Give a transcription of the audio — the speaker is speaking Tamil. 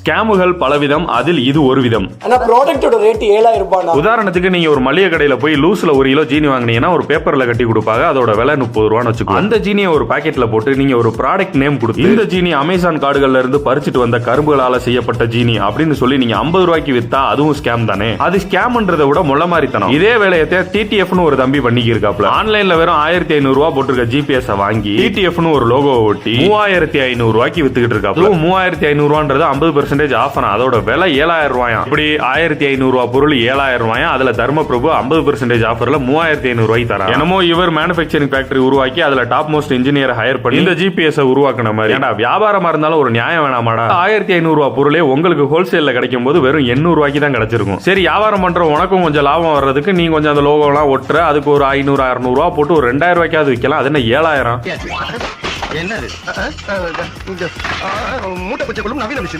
ஸ்கேமுகள் பலவிதம், அதில் இது ஒரு விதம். உதாரணத்துக்கு நீங்க ஒரு மளிகை கடையில போய் லூஸ்ல 1 கிலோ ஜீனி வாங்கினீங்கன்னா ஒரு பேப்பர்ல கட்டி கொடுப்பாங்க, அதோட விலை 30 ரூபான்னு வச்சுக்கோங்க. அந்த ஜீனியை ஒரு பாக்கெட்ல போட்டு நீங்க ஒரு ப்ராடக்ட் நேம் கொடுத்து இந்த ஜீனி அமேசான் கார்டுகள்ல இருந்து பறிச்சுட்டு வந்த கரும்புகளால செய்யப்பட்ட ஜீனி அப்படின்னு சொல்லி நீங்க 50 ரூபாய்க்கு வித்தா அதுவும் ஸ்கேம் தானே. அது ஸ்கேம்ன்றதை விட முள்ள மாதிரி தனம். இதே வேலையத்தை டிடிஎஃப்னு ஒரு தம்பி பண்ணிக்கி இருக்காப்ல. ஆன்லைன்ல வெறும் 1500 ரூபாய் போட்டிருக்க ஜிபிஎஸ் வாங்கி டிடிஎஃப்னு ஒரு லோகோவை ஒட்டி 3500 ரூபாய்க்கு வித்துக்கிட்டு இருக்காப்ல. 3500 ரூபான்றது 50% ஆஃபர். அதோட விலை 7000 ரூபாயா. இப்படி 1500 ரூபாய் பொருள் 7000 ரூபாயா. அதுல தர்மபிரபு 50% ஆஃபர்ல 3500 ரூபாய்க்கு தரான். என்னமோ இவர் மேனுஃபேக்சரிங் ஃபேக்டரி உருவாக்கி அதுல டாப் மோஸ்ட் இன்ஜினியர் ஹையர் பண்ணி இந்த ஜிபிஎஸ் உருவாக்குன மாதிரி. ஏன்டா வியாபாரமா இருந்தாலும் ஒரு நியாயம் வேணாமாடா? 1500 ரூபாய் பொருளே உங்களுக்கு ஹோல்சேல்ல கிடைக்கும் போது வெறும் 800 ரூபாய்க்கு தான் கிடைச்சிருக்கும். சரி, வியாபாரம் பண்ற உனக்கும் கொஞ்சம் லாபம் வர்றதுக்கு நீ கொஞ்சம் அந்த லோகோ எல்லாம் ஒட்டுற, அதுக்கு ஒரு 500 600 ரூபாய் போட்டு ஒரு 2000 ரூபாய்க்காவது விற்கலாம். அது என்ன 7000? என்னது மூட்டை பச்சை நவீன விஷயம்.